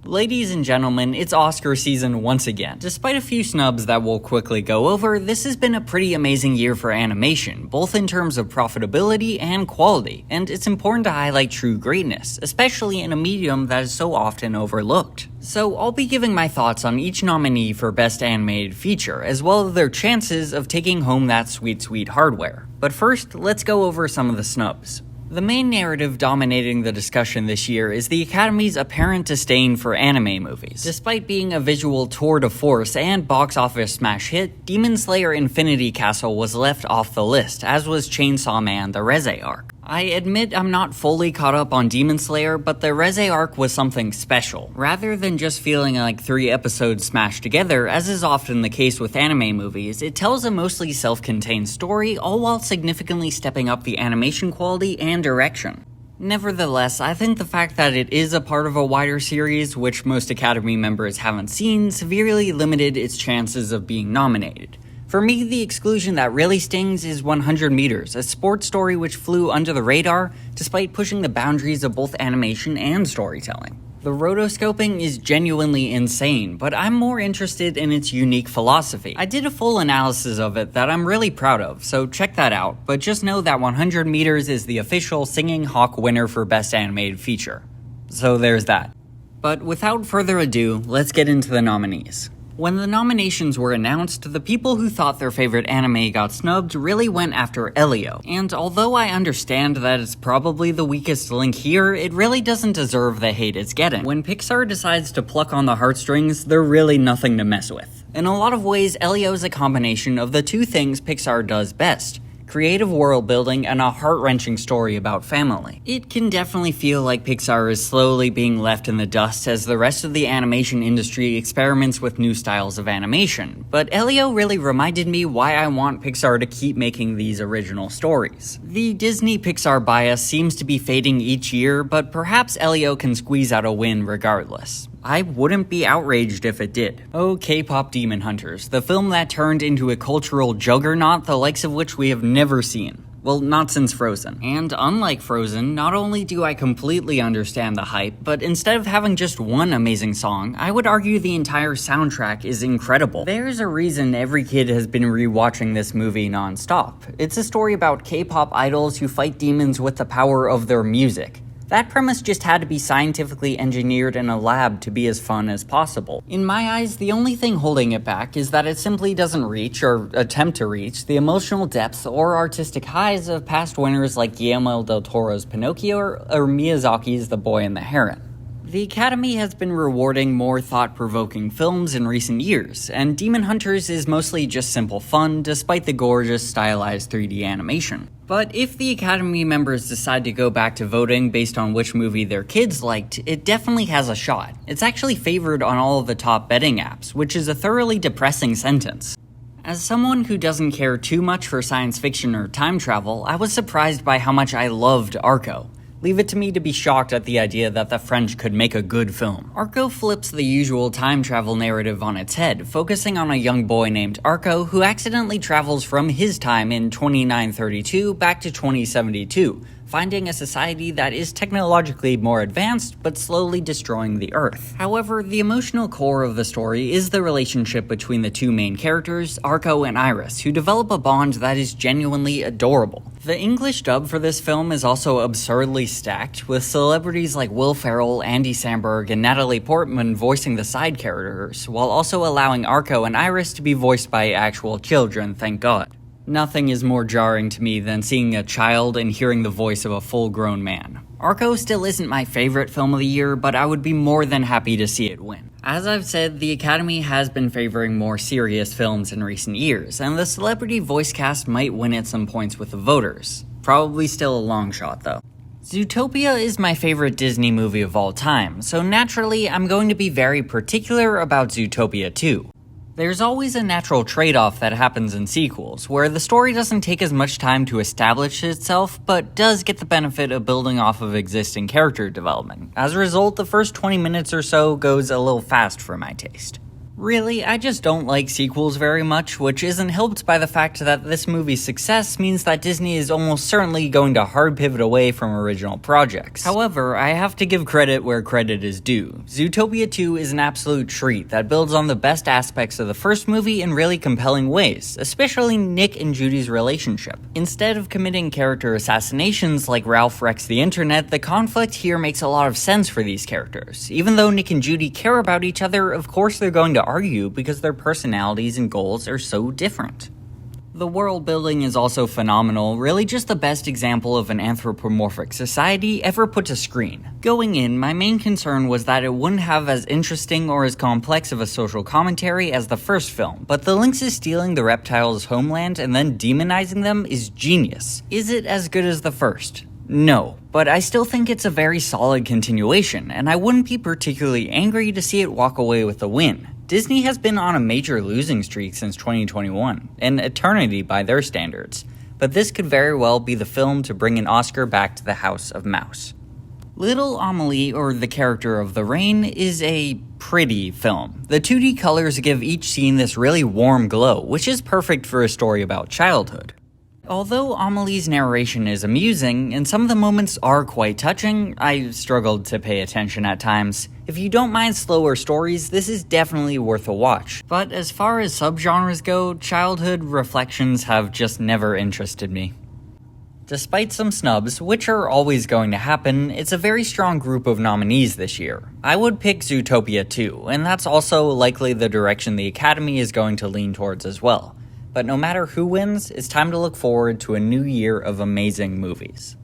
Ladies and gentlemen, it's Oscar season once again. Despite a few snubs that we'll quickly go over, this has been a pretty amazing year for animation, both in terms of profitability and quality, and it's important to highlight true greatness, especially in a medium that is so often overlooked. So I'll be giving my thoughts on each nominee for Best Animated Feature, as well as their chances of taking home that sweet hardware. But first, let's go over some of the snubs. The main narrative dominating the discussion this year is the Academy's apparent disdain for anime movies. Despite being a visual tour de force and box office smash hit, Demon Slayer Infinity Castle was left off the list, as was Chainsaw Man: The Reze Arc. I admit I'm not fully caught up on Demon Slayer, but the Reze arc was something special. Rather than just feeling like 3 episodes smashed together, as is often the case with anime movies, it tells a mostly self-contained story, all while significantly stepping up the animation quality and direction. Nevertheless, I think the fact that it is a part of a wider series, which most Academy members haven't seen, severely limited its chances of being nominated. For me, the exclusion that really stings is 100 Meters, a sports story which flew under the radar despite pushing the boundaries of both animation and storytelling. The rotoscoping is genuinely insane, but I'm more interested in its unique philosophy. I did a full analysis of it that I'm really proud of, so check that out, but just know that 100 Meters is the official Singing Hawk winner for Best Animated Feature. So there's that. But without further ado, let's get into the nominees. When the nominations were announced, the people who thought their favorite anime got snubbed really went after Elio, and although I understand that it's probably the weakest link here, it really doesn't deserve the hate it's getting. When Pixar decides to pluck on the heartstrings, they're really nothing to mess with. In a lot of ways, Elio is a combination of the two things Pixar does best: creative world building and a heart-wrenching story about family. It can definitely feel like Pixar is slowly being left in the dust as the rest of the animation industry experiments with new styles of animation, but Elio really reminded me why I want Pixar to keep making these original stories. The Disney-Pixar bias seems to be fading each year, but perhaps Elio can squeeze out a win regardless. I wouldn't be outraged if it did. Oh, K-pop Demon Hunters, the film that turned into a cultural juggernaut the likes of which we have never seen. Well, not since Frozen. And unlike Frozen, not only do I completely understand the hype, but instead of having just one amazing song, I would argue the entire soundtrack is incredible. There's a reason every kid has been rewatching this movie non-stop. It's a story about K-pop idols who fight demons with the power of their music. That premise just had to be scientifically engineered in a lab to be as fun as possible. In my eyes, the only thing holding it back is that it simply doesn't reach, or attempt to reach, the emotional depth or artistic highs of past winners like Guillermo del Toro's Pinocchio or Miyazaki's The Boy and the Heron. The Academy has been rewarding more thought-provoking films in recent years, and Demon Hunters is mostly just simple fun despite the gorgeous stylized 3D animation. But if the Academy members decide to go back to voting based on which movie their kids liked, it definitely has a shot. It's actually favored on all of the top betting apps, which is a thoroughly depressing sentence. As someone who doesn't care too much for science fiction or time travel, I was surprised by how much I loved Arco. Leave it to me to be shocked at the idea that the French could make a good film. Arco flips the usual time travel narrative on its head, focusing on a young boy named Arco who accidentally travels from his time in 2932 back to 2072, finding a society that is technologically more advanced but slowly destroying the Earth. However, the emotional core of the story is the relationship between the two main characters, Arco and Iris, who develop a bond that is genuinely adorable. The English dub for this film is also absurdly stacked, with celebrities like Will Ferrell, Andy Samberg, and Natalie Portman voicing the side characters, while also allowing Arco and Iris to be voiced by actual children, thank God. Nothing is more jarring to me than seeing a child and hearing the voice of a full-grown man. Arco still isn't my favorite film of the year, but I would be more than happy to see it win. As I've said, the Academy has been favoring more serious films in recent years, and the celebrity voice cast might win at some points with the voters. Probably still a long shot, though. Zootopia is my favorite Disney movie of all time, so naturally I'm going to be very particular about Zootopia 2. There's always a natural trade-off that happens in sequels, where the story doesn't take as much time to establish itself, but does get the benefit of building off of existing character development. As a result, the first 20 minutes or so goes a little fast for my taste. Really, I just don't like sequels very much, which isn't helped by the fact that this movie's success means that Disney is almost certainly going to hard pivot away from original projects. However, I have to give credit where credit is due. Zootopia 2 is an absolute treat that builds on the best aspects of the first movie in really compelling ways, especially Nick and Judy's relationship. Instead of committing character assassinations like Ralph wrecks the internet, the conflict here makes a lot of sense for these characters. Even though Nick and Judy care about each other, of course they're going to argue because their personalities and goals are so different. The world building is also phenomenal, really just the best example of an anthropomorphic society ever put to screen. Going in, my main concern was that it wouldn't have as interesting or as complex of a social commentary as the first film, but the lynxes stealing the reptiles' homeland and then demonizing them is genius. Is it as good as the first? No, but I still think it's a very solid continuation, and I wouldn't be particularly angry to see it walk away with a win. Disney has been on a major losing streak since 2021, an eternity by their standards, but this could very well be the film to bring an Oscar back to the House of Mouse. Little Amelie, or The Character of the Rain, is a pretty film. The 2D colors give each scene this really warm glow, which is perfect for a story about childhood. Although Amelie's narration is amusing, and some of the moments are quite touching, I struggled to pay attention at times. If you don't mind slower stories, this is definitely worth a watch. But as far as subgenres go, childhood reflections have just never interested me. Despite some snubs, which are always going to happen, it's a very strong group of nominees this year. I would pick Zootopia 2, and that's also likely the direction the Academy is going to lean towards as well. But no matter who wins, it's time to look forward to a new year of amazing movies.